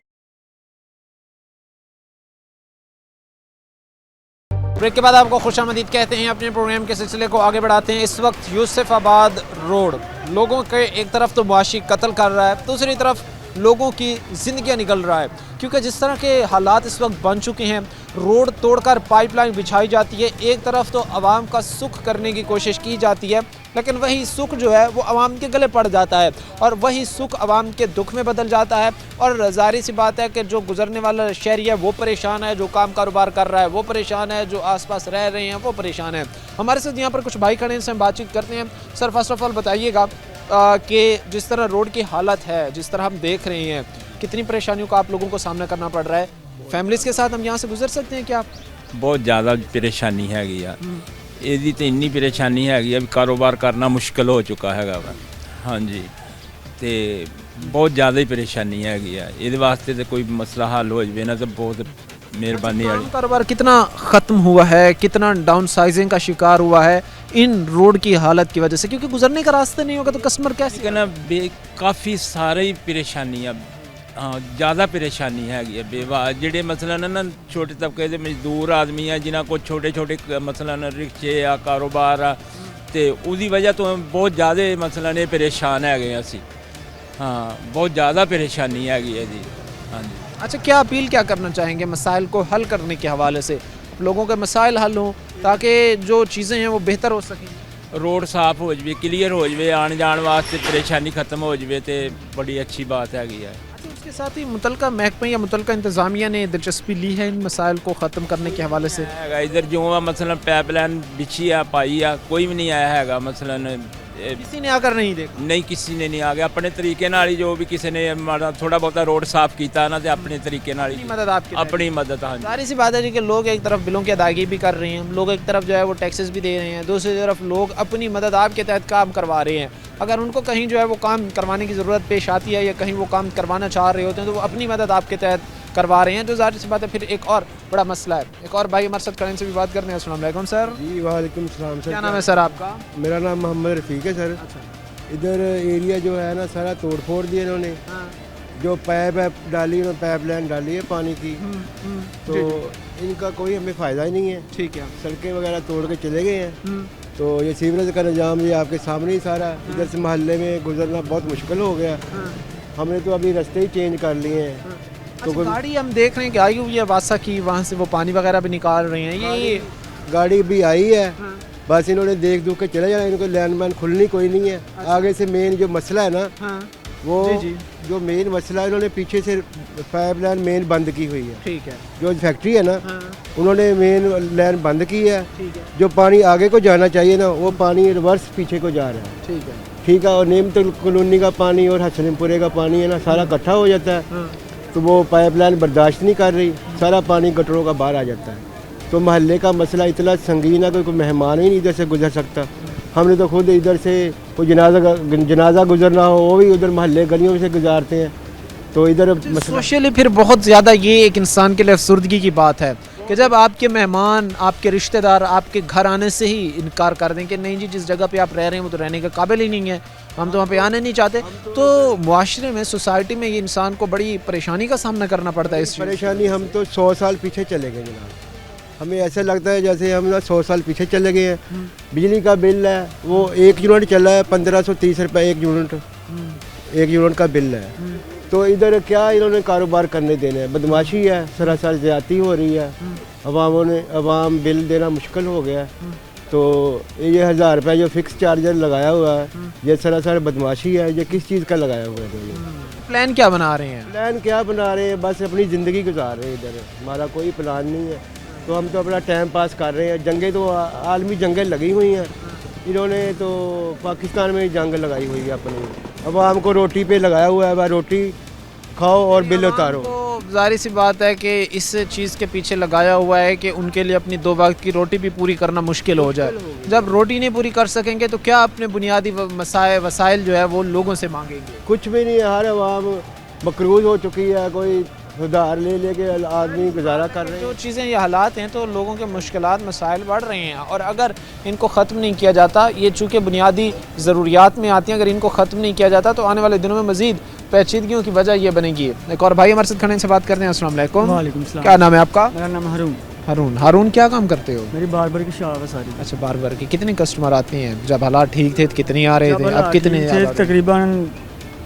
ब्रेक के बाद आपको खुशामदीद कहते हैं, अपने प्रोग्राम के सिलसिले को आगे बढ़ाते हैं। इस वक्त यूसुफाबाद रोड लोगों के एक तरफ तो मुआशी कत्ल कर रहा है, दूसरी तरफ लोगों की ज़िंदगियां निकल रहा है, क्योंकि जिस तरह के हालात इस वक्त बन चुके हैं, रोड तोड़कर पाइपलाइन बिछाई जाती है, एक तरफ तो आवाम का सुख करने की कोशिश की जाती है लेकिन वही सुख जो है वो आवाम के गले पड़ जाता है और वही सुख आवाम के दुख में बदल जाता है। और जाहिर सी बात है कि जो गुजरने वाला शहरी है वो परेशान है, जो काम कारोबार कर रहा है वो परेशान है, जो आसपास रह रहे हैं वो परेशान है। हमारे साथ यहाँ पर कुछ भाई खड़े हैं, इनसे हम बातचीत करते हैं। सर फर्स्ट ऑफ ऑल बताइएगा कि जिस तरह रोड की हालत है, जिस तरह हम देख रहे हैं, कितनी परेशानियों का आप लोगों को सामना करना पड़ रहा है? फैमिलीज़ के साथ हम यहाँ से गुजर सकते हैं क्या? बहुत ज़्यादा परेशानी हैगी यार, ਇਹਦੀ ਤੇ ਇੰਨੀ ਪਰੇਸ਼ਾਨੀ ਹੈਗੀ ਆ ਵੀ ਕਾਰੋਬਾਰ ਕਰਨਾ ਮੁਸ਼ਕਲ ਹੋ ਚੁੱਕਾ ਹੈਗਾ ਵਾ। ਹਾਂਜੀ ਤੇ ਬਹੁਤ ਜ਼ਿਆਦਾ ਹੀ ਪਰੇਸ਼ਾਨੀ ਹੈਗੀ ਆ, ਇਹਦੇ ਵਾਸਤੇ ਤੇ ਕੋਈ ਮਸਲਾ ਹੱਲ ਹੋ ਜਵੇ ਨਾ ਤਾਂ ਬਹੁਤ मेहरबानी वाली। कारोबार कितना ख़त्म हुआ है, कितना डाउन साइजिंग का शिकार हुआ है इन रोड की हालत की वजह से, क्योंकि गुजरने का रास्ता नहीं होगा तो कस्टमर कैसे कहना काफ़ी सारे ही परेशानियाँ, हाँ ज़्यादा परेशानी हैगी है बेवा जेडे मसलन ना छोटे तबके के मजदूर आदमी है जिन्होंने को छोटे छोटे मसलन रिक्शे आ कारोबार आ तो उसकी वजह तो बहुत ज़्यादा मसलन ये परेशान है गए असी। हाँ बहुत ज़्यादा परेशानी हैगी है जी। हाँ जी। अच्छा, क्या अपील क्या करना चाहेंगे मसाइल को हल करने के हवाले से, लोगों के मसाइल हल हों ताकि जो चीज़ें हैं वो बेहतर हो सकें? रोड साफ हो जाए, क्लीयर हो जाए, आने जाने वास्ते परेशानी खत्म हो जाए तो बड़ी अच्छी बात हैगी है। उसके साथ ही मुतलका महकमे या मुतलका इंतज़ामिया ने दिलचस्पी ली है इन मसाइल को ख़त्म करने के हवाले से? इधर जो मसलन पाइपलाइन बिछी है पाई है, कोई भी नहीं आया है मसलन, किसी ने आकर नहीं देखा? नहीं किसी ने नहीं आ गया, अपने तरीके नाल ही जो भी किसी ने थोड़ा बहुत रोड साफ किया ना तो अपने तरीके नाल ही मदद आपकी अपनी मदद। हाँ सारी सी बात है जी कि लोग एक तरफ बिलों की अदायगी भी कर रहे हैं, लोग एक तरफ जो है वो टैक्सेस भी दे रहे हैं, दूसरी तरफ लोग अपनी मदद आपके तहत काम करवा रहे हैं। अगर उनको कहीं जो है वो काम करवाने की ज़रूरत पेश आती है या कहीं वो काम करवाना चाह रहे होते हैं तो वो अपनी मदद आपके तहत करवा रहे हैं, जो जाहिर सी बात है फिर एक और बड़ा मसला है। एक और भाई हमारे साथ खड़े से भी बात करते हैं। अस्सलाम वालेकुम सर। जी वालेकुम सलाम सर। क्या नाम है सर आपका? मेरा नाम मोहम्मद रफ़ीक है सर। इधर एरिया जो है ना सारा तोड़ फोड़ दिया इन्होंने। जो पाइप डाली उन्होंने पाइप लाइन डाली है पानी की, तो इनका कोई हमें फ़ायदा ही नहीं है। ठीक है। सड़कें वगैरह तोड़ के चले गए हैं, तो ये सीवरेज का निज़ाम ये आपके सामने ही सारा, इधर से मोहल्ले में गुजरना बहुत मुश्किल हो गया। हमने तो अभी रास्ते ही चेंज कर लिए हैं। तो गाड़ी हम देख रहे हैं कि आई हुई है वासा की, वहाँ से वो पानी वगैरह भी निकाल रहे हैं। ये गाड़ी भी आई है, बस इन्होंने देख दूख के चले जाना, इनको लैंडमैन खुलनी कोई नहीं है। आगे से मेन जो मसला है ना वो जो मेन मसला है, इन्होंने पीछे से पाइप लाइन मेन बंद की हुई है। ठीक है। जो फैक्ट्री है ना उन्होंने मेन लाइन बंद की है। जो पानी आगे को जाना चाहिए ना वो पानी रिवर्स पीछे को जा रहा है। ठीक है। ठीक है। और नेमत कॉलोनी का पानी और हसनपुरे का पानी है ना सारा इकट्ठा हो जाता है, तो वो पाइपलाइन बर्दाश्त नहीं कर रही, सारा पानी गटरों का बाहर आ जाता है। तो मोहल्ले का मसला इतना संगीन है कि कोई मेहमान ही नहीं इधर से गुजर सकता। हमने तो खुद इधर से कोई जनाजा गुजरना हो वो भी उधर मोहल्ले गलियों से गुजारते हैं। तो इधर सोशली फिर बहुत ज़्यादा ये एक इंसान के लिए अफसुर्दगी की बात है कि जब आपके मेहमान, आपके रिश्तेदार आपके घर आने से ही इनकार कर दें कि नहीं जी जिस जगह पे आप रह रहे हैं वो तो रहने के काबिल ही नहीं है, हम तो वहाँ पे आने नहीं चाहते, तो मुआशरे में, सोसाइटी में ये इंसान को बड़ी परेशानी का सामना करना पड़ता है। इस परेशानी हम तो 100 साल पीछे चले गए जनाब। हमें ऐसा लगता है जैसे हम ना 100 साल पीछे चले गए हैं। बिजली का बिल है वो 1 यूनिट चला है 1530 रुपये 1 यूनिट का बिल है। तो इधर क्या इन्होंने कारोबार करने देने हैं, बदमाशी है, सरासर ज़्यादती हो रही है। अवाम बिल देना मुश्किल हो गया। तो ये 1000 रुपये जो फिक्स चार्जर लगाया हुआ है ये सरासर बदमाशी है। ये किस चीज़ का लगाया हुआ है? प्लान क्या बना रहे हैं? प्लान क्या बना रहे हैं, बस अपनी ज़िंदगी गुजार रहे हैं इधर। हमारा कोई प्लान नहीं है, तो हम तो अपना टाइम पास कर रहे हैं। जंगें तो आलमी जंगें लगी हुई हैं, इन्होंने तो पाकिस्तान में जंग लगाई हुई है अपनी। अब हमको रोटी पे लगाया हुआ है, रोटी खाओ और बिल उतारो। तो जाहिर सी बात है कि इस चीज़ के पीछे लगाया हुआ है कि उनके लिए अपनी 2 वक्त की रोटी भी पूरी करना मुश्किल हो जाए। जब रोटी नहीं पूरी कर सकेंगे तो क्या अपने बुनियादी वसाइल जो है वो लोगों से मांगेंगे? कुछ भी नहीं है, हर अवाम मकरूज हो चुकी है, कोई उधार ले के आदमी गुजारा कर रहे हैं। जो चीज़ें ये हालात हैं तो लोगों के मुश्किलात मसाइल बढ़ रहे हैं, और अगर इनको ख़त्म नहीं किया जाता, ये चूँकि बुनियादी ज़रूरियात में आती हैं, अगर इनको ख़त्म नहीं किया जाता तो आने वाले दिनों में मज़ीद पेचीदगियों की वजह ये बनेगी। एक और भाई हमारे साथ खड़े से बात करते हैं। अस्सलाम वालेकुम। वालेकुम सलाम। क्या नाम है आपका? मेरा नाम हारून। हारून क्या काम करते हो? मेरी बार्बर की शॉप है सारी। अच्छा, बार्बर की। कितने कस्टमर आते हैं? जब हालात ठीक थे तो कितने आ रहे थे, अब कितने? तकरीबन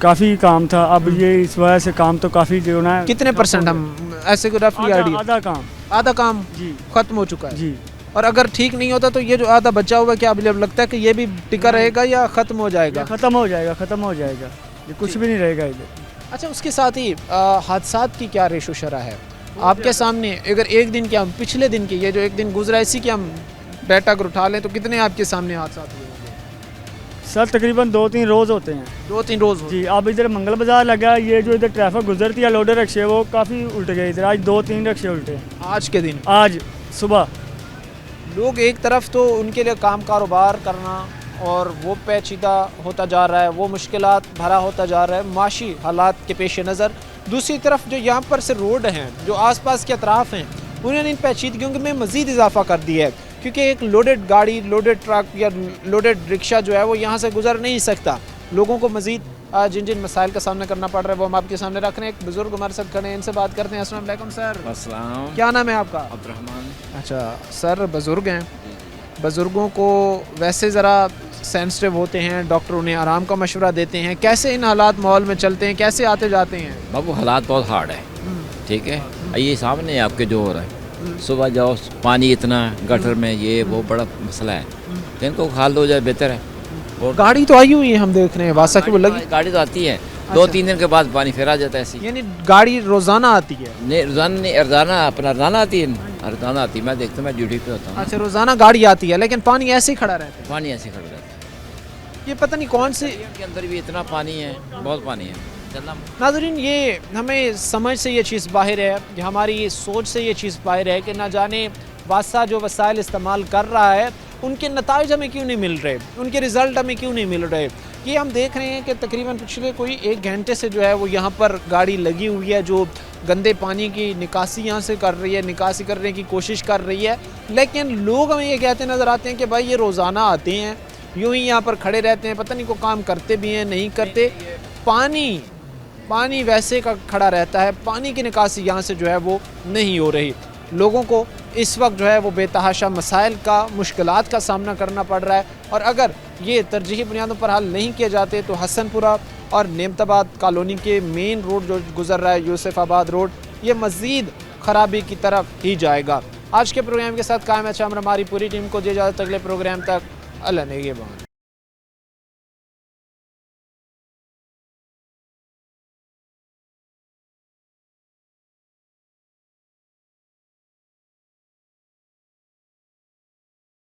काफ़ी काम था, अब ये इस वजह से काम तो काफ़ी जो ना। कितने % हम ऐसे को रफली आइडिया? आधा काम जी खत्म हो चुका है जी। और अगर ठीक नहीं होता तो ये जो आधा बचा हुआ है क्या अब लगता है कि ये भी टिका रहेगा या ख़त्म हो जाएगा? ख़त्म हो जाएगा, ये कुछ भी नहीं रहेगा इधर। अच्छा, उसके साथ ही हादसात की क्या रेशो शरह है आपके सामने? अगर एक दिन के हम पिछले दिन की, ये जो एक दिन गुजरा इसी की हम डाटा अगर उठा लें तो कितने आपके सामने हादसात हुए? सर तकरीबन 2-3 रोज़ होते हैं। 2-3 रोज़ जी। अब इधर मंगल बाज़ार लगा, ये जो इधर ट्रैफिक गुजरती है लोडर रिक्शे वो काफ़ी उल्ट गए इधर। आज 2-3 रिक्शे उल्टे हैं आज के दिन, आज सुबह। लोग एक तरफ तो उनके लिए काम कारोबार करना और वो पेचीदा होता जा रहा है, वो मुश्किलात भरा होता जा रहा है माशी हालात के पेश नज़र। दूसरी तरफ जो यहाँ पर से रोड हैं, जो आसपास के अतराफ़ हैं, उन्होंने इन पेचीदगियों में मज़ीद इजाफा कर दिया है, क्योंकि एक लोडेड गाड़ी, लोडेड ट्रक या लोडेड रिक्शा जो है वो यहाँ से गुजर नहीं सकता। लोगों को मज़ीद जिन जिन मसाइल का सामना करना पड़ रहा है वो हम आपके सामने रख रहे हैं। एक बुज़ुर्ग हमारे साथ खड़े हैं, इनसे बात करते हैं। अस्सलाम वालेकुम सर। अस्सलाम। क्या नाम है आपका? अब्दुर्रहमान। अच्छा सर, बुज़ुर्ग हैं, बुज़ुर्गों को वैसे ज़रा सेंसिटिव होते हैं, डॉक्टर उन्हें आराम का मशवरा देते हैं, कैसे इन हालात माहौल में चलते हैं, कैसे आते जाते हैं? बाबू हालात बहुत हार्ड है, ठीक है। ये सामने है आपके जो हो रहा है, सुबह जाओ पानी इतना गटर में, ये वो बड़ा मसला है, इनको हाल हो जाए बेहतर है। और गाड़ी तो आई हुई है, हम देख रहे हैं वासा की वो लगी। गाड़ी तो आती है, 2-3 दिन के बाद पानी फिर आ जाता है ऐसी। यानी गाड़ी रोज़ाना आती है? नहीं रोज़ाना नहीं, रोज़ाना अपना रोज़ाना आती है, रोज़ाना आती है। मैं देखता हूँ, मैं ड्यूटी पे होता हूँ। अच्छा, रोज़ाना गाड़ी आती है लेकिन पानी ऐसे ही खड़ा रहता है? पानी ऐसे खड़ा रहता है। ये पता नहीं कौन से के अंदर भी इतना पानी है, बहुत पानी है। नाज़रीन, ये हमें समझ से ये चीज़ बाहर है, हमारी सोच से ये चीज़ बाहर है कि ना जाने वासा जो वसाइल इस्तेमाल कर रहा है उनके नताइज हमें क्यों नहीं मिल रहे, उनके रिज़ल्ट हमें क्यों नहीं मिल रहे। ये हम देख रहे हैं कि तकरीबन पिछले कोई 1 घंटे से जो है वो यहाँ पर गाड़ी लगी हुई है जो गंदे पानी की निकासी यहाँ से कर रही है, निकासी करने की कोशिश कर रही है, लेकिन लोग हमें ये कहते नज़र आते हैं कि भाई ये रोज़ाना आते हैं, यूँ ही यहाँ पर खड़े रहते हैं, पता नहीं को काम करते भी हैं नहीं करते। पानी वैसे का खड़ा रहता है, पानी की निकासी यहाँ से जो है वो नहीं हो रही। लोगों को इस वक्त जो है वो बेतहाशा मसाइल का, मुश्किलात का सामना करना पड़ रहा है, और अगर ये तरजीही बुनियादों पर हल नहीं किए जाते तो हसनपुरा और नेमताबाद कॉलोनी के मेन रोड जो गुजर रहा है, यूसुफाबाद रोड, ये मज़ीद ख़राबी की तरफ ही जाएगा। आज के प्रोग्राम के साथ कायम है हमारी पूरी टीम को दे इजाज़त, अगले प्रोग्राम तक अल्लाह नेगेबान।